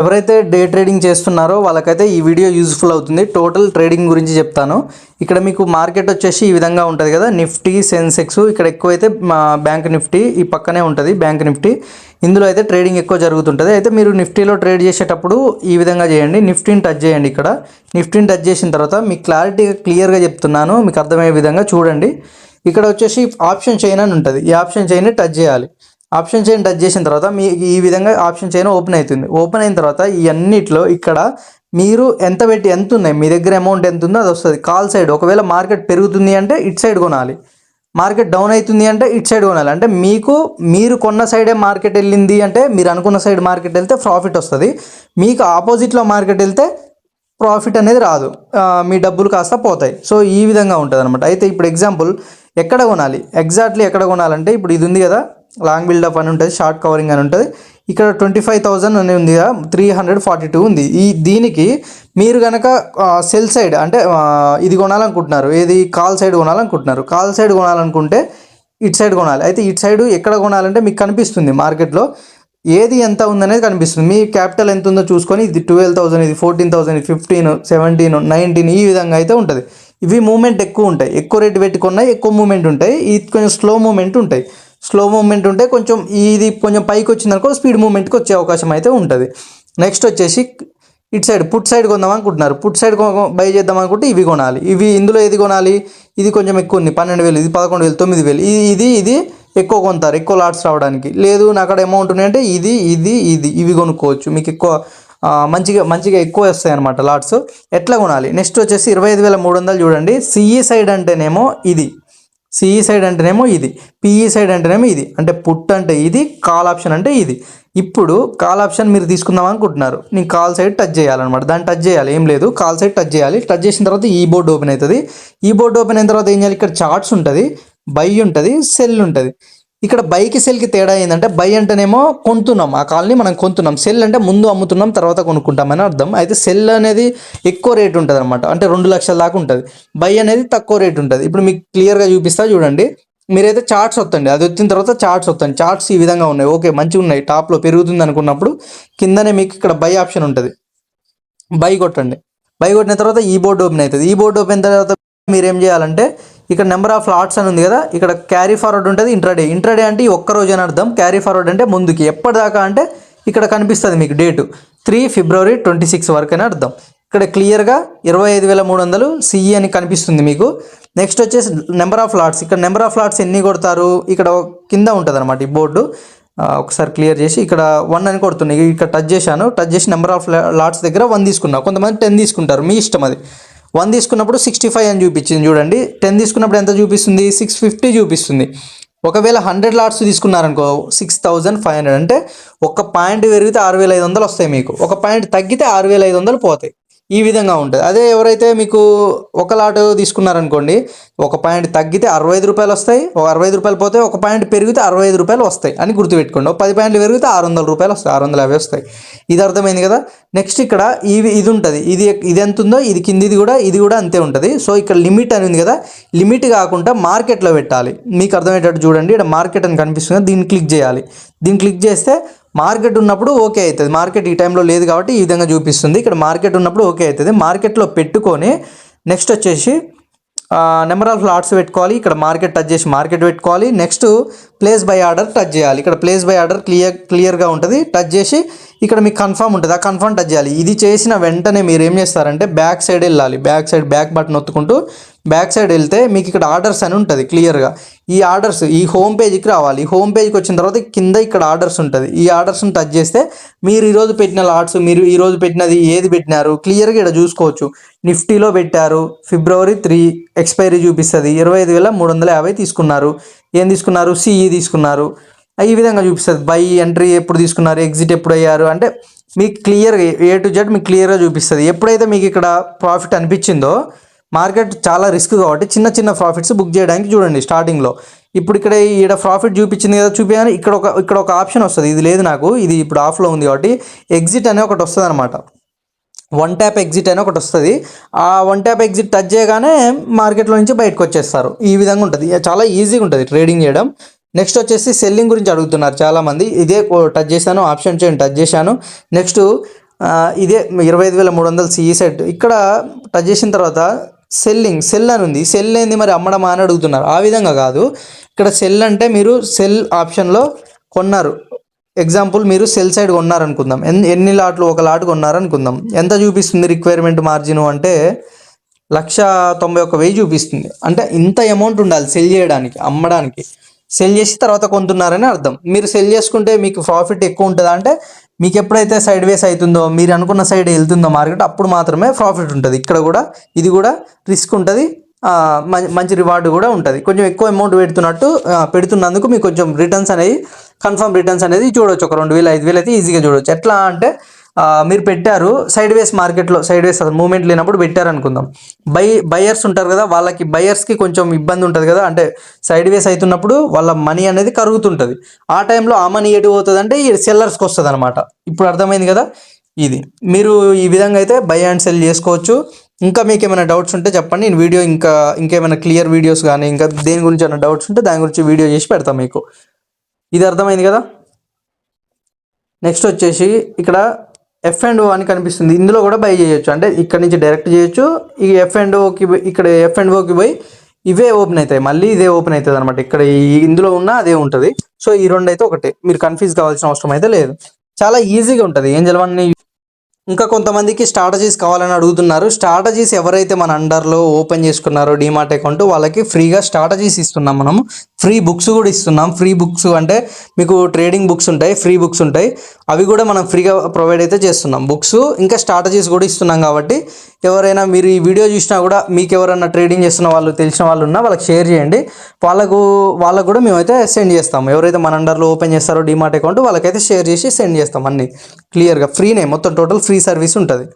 ఎవరైతే day trading చేస్తున్నారో వాళ్ళకైతే ఈ వీడియో యూజ్ఫుల్ అవుతుంది. టోటల్ ట్రేడింగ్ గురించి చెప్తాను. ఇక్కడ మీకు మార్కెట్ వచ్చేసి ఈ విధంగా ఉంటుంది కదా, నిఫ్టీ, సెన్సెక్స్. ఇక్కడ ఎక్కువైతే బ్యాంక్ నిఫ్టీ ఈ పక్కనే ఉంటుంది. బ్యాంక్ నిఫ్టీ ఇందులో అయితే ట్రేడింగ్ ఎక్కువ జరుగుతుంటుంది. అయితే మీరు నిఫ్టీలో ట్రేడ్ చేసేటప్పుడు ఈ విధంగా చేయండి. నిఫ్టీని టచ్ చేయండి. ఇక్కడ నిఫ్టీని టచ్ చేసిన తర్వాత మీకు క్లియర్గా చెప్తున్నాను, మీకు అర్థమయ్యే విధంగా చూడండి. ఇక్కడ వచ్చేసి ఆప్షన్ చైన్ అని ఉంటుంది. ఈ ఆప్షన్ చైన్ని టచ్ చేయాలి. ఆప్షన్ చైన్ టచ్ చేసిన తర్వాత మీ ఈ విధంగా ఆప్షన్ చైన్ ఓపెన్ అవుతుంది. ఓపెన్ అయిన తర్వాత ఈ అన్నిట్లో ఇక్కడ మీరు ఎంత పెట్టి ఎంత ఉన్నాయి, మీ దగ్గర అమౌంట్ ఎంత ఉందో అది వస్తుంది. కాల్ సైడ్ ఒకవేళ మార్కెట్ పెరుగుతుంది అంటే ఇటు సైడ్ కొనాలి, మార్కెట్ డౌన్ అవుతుంది అంటే ఇటు సైడ్ కొనాలి. అంటే మీరు కొన్న సైడే మార్కెట్ వెళ్ళింది అంటే మీరు అనుకున్న సైడ్ మార్కెట్ వెళ్తే ప్రాఫిట్ వస్తుంది. మీకు ఆపోజిట్లో మార్కెట్ వెళ్తే ప్రాఫిట్ అనేది రాదు, మీ డబ్బులు కాస్త పోతాయి. సో ఈ విధంగా ఉంటుంది అనమాట. అయితే ఇప్పుడు ఎగ్జాంపుల్ ఎక్కడ కొనాలి, ఎగ్జాక్ట్లీ ఎక్కడ కొనాలంటే ఇప్పుడు ఇది ఉంది కదా, లాంగ్ బిల్డప్ అని ఉంటుంది, షార్ట్ కవరింగ్ అని ఉంటుంది. ఇక్కడ 25,000 అని ఉంది కదా, 342 ఉంది. దీనికి మీరు కనుక సెల్ సైడ్ అంటే ఇది కొనాలనుకుంటున్నారు, ఏది కాల్ సైడ్ కొనాలనుకుంటున్నారు. కాల్ సైడ్ కొనాలనుకుంటే ఇటు సైడ్ కొనాలి. అయితే ఇటు సైడ్ ఎక్కడ కొనాలంటే మీకు కనిపిస్తుంది మార్కెట్లో ఏది ఎంత ఉందనేది కనిపిస్తుంది. మీ క్యాపిటల్ ఎంత ఉందో చూసుకొని ఇది 12,000, ఇది 14,000, ఇది 15, 17, 19 ఈ విధంగా అయితే ఉంటుంది. ఇవి మూమెంట్ ఎక్కువ ఉంటాయి, ఎక్కువ రేటు పెట్టుకున్నాయి, ఎక్కువ మూమెంట్ ఉంటాయి. ఇది కొంచెం స్లో మూమెంట్ ఉంటాయి. స్లో మూమెంట్ ఉంటే కొంచెం ఇది కొంచెం పైకి వచ్చిందనుకో స్పీడ్ మూమెంట్కి వచ్చే అవకాశం అయితే ఉంటుంది. నెక్స్ట్ వచ్చేసి ఇటు సైడ్ పుట్ సైడ్ కొందాం అనుకుంటున్నారు. పుట్ సైడ్ బై చేద్దాం అనుకుంటే ఇవి కొనాలి. ఇందులో ఏది కొనాలి, ఇది కొంచెం ఎక్కువ ఉంది, 12,000, ఇది 11,000, 9,000. ఇది ఎక్కువ కొంటారు, ఎక్కువ లాట్స్ రావడానికి. లేదు నా అక్కడ అమౌంట్ ఉన్నాయంటే ఇవి కొనుక్కోవచ్చు. మీకు ఎక్కువ మంచిగా ఎక్కువ వస్తాయి అనమాట లాట్స్. ఎట్లా కొనాలి, నెక్స్ట్ వచ్చేసి 25,300 చూడండి. సిఈ సైడ్ అంటేనేమో ఇది, సిఈ సైడ్ అంటేనేమో ఇది, పిఈ సైడ్ అంటేనేమో ఇది. అంటే పుట్ అంటే ఇది, కాల్ ఆప్షన్ అంటే ఇది. ఇప్పుడు కాల్ ఆప్షన్ మీరు తీసుకుందాం అనుకుంటున్నారు, నేను కాల్ సైడ్ టచ్ చేయాలన్నమాట. దాన్ని టచ్ చేయాలి, ఏం లేదు, కాల్ సైడ్ టచ్ చేయాలి. టచ్ చేసిన తర్వాత ఈ బోర్డు ఓపెన్ అవుతుంది. ఈ బోర్డు ఓపెన్ అయిన తర్వాత ఏం చేయాలి, ఇక్కడ చార్ట్స్ ఉంటుంది, బై ఉంటుంది, సెల్ ఉంటుంది. ఇక్కడ బైకి సెల్కి తేడా ఏంటంటే బై అంటేనేమో కొంటున్నాం, ఆ కాల్ని మనం కొంటున్నాం. సెల్ అంటే ముందు అమ్ముతున్నాం తర్వాత కొనుక్కుంటామని అర్థం. అయితే సెల్ అనేది ఎక్కువ రేట్ ఉంటుంది అనమాట, అంటే 2 లక్షల దాకా ఉంటుంది. బై అనేది తక్కువ రేట్ ఉంటుంది. ఇప్పుడు మీకు క్లియర్గా చూపిస్తా చూడండి. మీరైతే చార్ట్స్ వస్తండి, అది వచ్చిన తర్వాత చార్ట్స్ వస్తాయి. చార్ట్స్ ఈ విధంగా ఉన్నాయి, ఓకే మంచిగా ఉన్నాయి, టాప్లో పెరుగుతుంది అనుకున్నప్పుడు కిందనే మీకు ఇక్కడ బై ఆప్షన్ ఉంటుంది. బై కొట్టండి. బై కొట్టిన తర్వాత ఈ బోర్డు ఓపెన్ అవుతుంది. ఈ బోర్డు ఓపెన్ తర్వాత మీరు ఏం చేయాలంటే ఇక్కడ నెంబర్ ఆఫ్ లాట్స్ అని ఉంది కదా, ఇక్కడ క్యారీ ఫార్వర్డ్ ఉంటుంది, ఇంట్రాడే అంటే ఈ ఒక్క రోజు అని అర్థం. క్యారీ ఫార్వర్డ్ అంటే ముందుకి, ఎప్పటిదాకా అంటే ఇక్కడ కనిపిస్తుంది మీకు డేటు 3 ఫిబ్రవరి 26 వరకు అని అర్థం. ఇక్కడ క్లియర్గా 25,300 సిఈ అని కనిపిస్తుంది మీకు. నెక్స్ట్ వచ్చేసి నెంబర్ ఆఫ్ లాట్స్. ఇక్కడ నెంబర్ ఆఫ్ లాట్స్ ఎన్ని కొడతారు ఇక్కడ కింద ఉంటుంది అనమాట ఈ బోర్డు. ఒకసారి క్లియర్ చేసి ఇక్కడ 1 అని కొడుతున్నాయి. ఇక్కడ టచ్ చేసి నెంబర్ ఆఫ్ లాట్స్ దగ్గర 1 తీసుకున్నా. కొంతమంది 10 తీసుకుంటారు, మీ ఇష్టం అది. 1 తీసుకున్నప్పుడు 65 అని చూపించింది చూడండి. 10 తీసుకున్నప్పుడు ఎంత చూపిస్తుంది, 650 చూపిస్తుంది. ఒకవేళ 100 లాట్స్ తీసుకున్నారనుకో 6,500, అంటే ఒక పాయింట్ పెరిగితే 6,500 వస్తాయి మీకు, ఒక పాయింట్ తగ్గితే 6,500 పోతాయి. ఈ విధంగా ఉంటుంది. అదే ఎవరైతే మీకు ఒక లాట్ తీసుకున్నారనుకోండి, ఒక పాయింట్ తగ్గితే 65 రూపాయలు వస్తాయి, ఒక 65 రూపాయలు పోతే, ఒక పాయింట్ పెరిగితే 65 రూపాయలు వస్తాయి అని గుర్తుపెట్టుకోండి. ఒక 10 పాయింట్లు పెరిగితే 600 రూపాయలు వస్తాయి, 650 వస్తాయి. ఇది అర్థమైంది కదా. నెక్స్ట్ ఇక్కడ ఇది ఉంటుంది, ఇది ఎంత ఉందో ఇది కిందిది కూడా, ఇది కూడా అంతే ఉంటుంది. సో ఇక్కడ లిమిట్ అని ఉంది కదా, లిమిట్ కాకుండా మార్కెట్లో పెట్టాలి. మీకు అర్థమయ్యేటట్టు చూడండి, ఇక్కడ మార్కెట్ అని కనిపిస్తుంది, దీన్ని క్లిక్ చేయాలి. దీన్ని క్లిక్ చేస్తే మార్కెట్ ఉన్నప్పుడు ఓకే అవుతుంది. మార్కెట్ ఈ టైంలో లేదు కాబట్టి ఈ విధంగా చూపిస్తుంది. ఇక్కడ మార్కెట్ ఉన్నప్పుడు ఓకే అవుతుంది. మార్కెట్లో పెట్టుకొని నెక్స్ట్ వచ్చేసి నెంబర్ ఆఫ్ లాట్స్ పెట్టుకోవాలి. ఇక్కడ మార్కెట్ టచ్ చేసి మార్కెట్ పెట్టుకోవాలి. Next place by order touch చేయాలి. ఇక్కడ ప్లేస్ బై ఆర్డర్ క్లియర్గా ఉంటుంది. టచ్ చేసి ఇక్కడ మీకు కన్ఫర్మ్ ఉంటుంది, ఆ కన్ఫర్మ్ టచ్ చేయాలి. ఇది చేసిన వెంటనే మీరు ఏం చేస్తారంటే బ్యాక్ సైడ్ వెళ్ళాలి. బ్యాక్ బటన్ ఒత్తుకుంటూ బ్యాక్ సైడ్ వెళ్తే మీకు ఇక్కడ ఆర్డర్స్ అని ఉంటుంది క్లియర్గా. ఈ ఆర్డర్స్ ఈ హోమ్ పేజ్కి రావాలి. ఈ హోమ్ పేజ్కి వచ్చిన తర్వాత కింద ఇక్కడ ఆర్డర్స్ ఉంటుంది. ఈ ఆర్డర్స్ని టచ్ చేస్తే మీరు ఈరోజు పెట్టిన లాట్స్, మీరు ఈరోజు పెట్టినది ఏది పెట్టినారు క్లియర్గా ఇక్కడ చూసుకోవచ్చు. నిఫ్టీలో పెట్టారు, ఫిబ్రవరి 3 ఎక్స్పైరీ చూపిస్తుంది, 25,350 తీసుకున్నారు. ఏం తీసుకున్నారు, సిఈ తీసుకున్నారు. ఈ విధంగా చూపిస్తుంది. బై ఎంట్రీ ఎప్పుడు తీసుకున్నారు, ఎగ్జిట్ ఎప్పుడు అయ్యారు, అంటే మీకు క్లియర్గా A to Z మీకు క్లియర్గా చూపిస్తుంది. ఎప్పుడైతే మీకు ఇక్కడ ప్రాఫిట్ అనిపించిందో, మార్కెట్ చాలా రిస్క్ కాబట్టి చిన్న ప్రాఫిట్స్ బుక్ చేయడానికి చూడండి స్టార్టింగ్లో. ఇప్పుడు ఇక్కడ ప్రాఫిట్ చూపించింది కదా, చూపించాను. ఇక్కడ ఒక ఆప్షన్ వస్తుంది, ఇది లేదు నాకు, ఇది ఇప్పుడు ఆఫ్లో ఉంది కాబట్టి ఎగ్జిట్ అనే ఒకటి వస్తుంది అనమాట. 1 ట్యాప్ ఎగ్జిట్ అని ఒకటి వస్తుంది. ఆ 1 ట్యాప్ ఎగ్జిట్ టచ్ చేయగానే మార్కెట్లో నుంచి బయటకు వచ్చేస్తారు. ఈ విధంగా ఉంటుంది, చాలా ఈజీగా ఉంటుంది ట్రేడింగ్ చేయడం. నెక్స్ట్ వచ్చేసి సెల్లింగ్ గురించి అడుగుతున్నారు చాలామంది. ఇదే టచ్ చేశాను, ఆప్షన్ చైన్ టచ్ చేశాను. నెక్స్ట్ ఇదే 25,300 సిఈ సెట్. ఇక్కడ టచ్ చేసిన తర్వాత సెల్ అని ఉంది. సెల్ ఏంది మరి అమ్మడమా అని అడుగుతున్నారు. ఆ విధంగా కాదు. ఇక్కడ సెల్ అంటే మీరు సెల్ ఆప్షన్లో కొన్నారు. ఎగ్జాంపుల్ మీరు సెల్ సైడ్ కొన్నారనుకుందాం. ఎన్ని లాట్లు, ఒక లాట్ కొన్నారనుకుందాం. ఎంత చూపిస్తుంది రిక్వైర్మెంట్ మార్జిన్ అంటే 191,000 చూపిస్తుంది. అంటే ఇంత అమౌంట్ ఉండాలి సెల్ చేయడానికి, అమ్మడానికి. సెల్ చేసి తర్వాత కొంటున్నారని అర్థం. మీరు సెల్ చేసుకుంటే మీకు ప్రాఫిట్ ఎక్కువ ఉంటుందా అంటే, మీకు ఎప్పుడైతే సైడ్ వేస్ అవుతుందో, మీరు అనుకున్న సైడ్ వెళ్తుందో మార్కెట్, అప్పుడు మాత్రమే ప్రాఫిట్ ఉంటుంది. ఇక్కడ కూడా ఇది కూడా రిస్క్ ఉంటుంది, మంచి రివార్డు కూడా ఉంటుంది. కొంచెం ఎక్కువ అమౌంట్ పెడుతున్నందుకు మీకు కొంచెం రిటర్న్స్ అనేది, కన్ఫర్మ్ రిటర్న్స్ అనేది చూడవచ్చు. ఒక 2,000 5,000 అయితే ఈజీగా చూడవచ్చు. ఎట్లా అంటే మీరు పెట్టారు సైడ్ వేస్ మార్కెట్లో, సైడ్ వేస్ అసలు మూమెంట్ లేనప్పుడు పెట్టారు అనుకుందాం. బయర్స్ ఉంటారు కదా, బయర్స్కి కొంచెం ఇబ్బంది ఉంటుంది కదా, అంటే సైడ్ వేస్ అవుతున్నప్పుడు వాళ్ళ మనీ అనేది కరుగుతుంటుంది. ఆ టైంలో ఆ మనీ ఎటు పోతుంది అంటే ఈ సెల్లర్స్కి వస్తుంది అనమాట. ఇప్పుడు అర్థమైంది కదా. ఇది మీరు ఈ విధంగా అయితే బై అండ్ సెల్ చేసుకోవచ్చు. ఇంకా మీకు ఏమైనా డౌట్స్ ఉంటే చెప్పండి. నేను వీడియో ఇంకేమైనా క్లియర్ వీడియోస్ కానీ ఇంకా దేని గురించి ఏమైనా డౌట్స్ ఉంటే దాని గురించి వీడియో చేసి పెడతాం మీకు. ఇది అర్థమైంది కదా. నెక్స్ట్ వచ్చేసి ఇక్కడ F&O అని కనిపిస్తుంది. ఇందులో కూడా బై చేయొచ్చు. అంటే ఇక్కడ నుంచి డైరెక్ట్ చేయొచ్చు. ఈ F&Oకి ఇక్కడ F&Oకి పోయి ఇవే ఓపెన్ అవుతాయి, మళ్ళీ ఇదే ఓపెన్ అవుతుంది అనమాట. ఇక్కడ ఇందులో ఉన్న అదే ఉంటుంది. సో ఈ రెండు అయితే ఒకటే, మీరు కన్ఫ్యూజ్ కావాల్సిన అవసరం అయితే లేదు. చాలా ఈజీగా ఉంటుంది ఏంజల్ వన్. ఇంకా కొంతమందికి స్ట్రాటజీస్ కావాలని అడుగుతున్నారు. స్ట్రాటజీస్ ఎవరైతే మన అండర్లో ఓపెన్ చేసుకున్నారో డీమార్ట్ అకౌంట్, వాళ్ళకి ఫ్రీగా స్ట్రాటజీస్ ఇస్తున్నాం. మనము ఫ్రీ బుక్స్ కూడా ఇస్తున్నాం. ఫ్రీ బుక్స్ అంటే మీకు ట్రేడింగ్ బుక్స్ ఉంటాయి, ఫ్రీ బుక్స్ ఉంటాయి. అవి కూడా మనం ఫ్రీగా ప్రొవైడ్ అయితే చేస్తున్నాం. బుక్స్ ఇంకా స్ట్రాటజీస్ కూడా ఇస్తున్నాం. కాబట్టి ఎవరైనా మీరు ఈ వీడియో చూసినా కూడా మీకు ఎవరైనా ట్రేడింగ్ చేస్తున్న వాళ్ళు, తెలిసిన వాళ్ళు ఉన్నా వాళ్ళకి షేర్ చేయండి. వాళ్ళకు కూడా మేమైతే సెండ్ చేస్తాం. ఎవరైతే మన అండర్లో ఓపెన్ చేస్తారో డీమార్ట్ అకౌంట్, వాళ్ళకైతే షేర్ చేసి సెండ్ చేస్తాం. అన్నీ క్లియర్గా ఫ్రీనే, మొత్తం టోటల్ ఫ్రీ సర్వీస్ ఉంటుంది.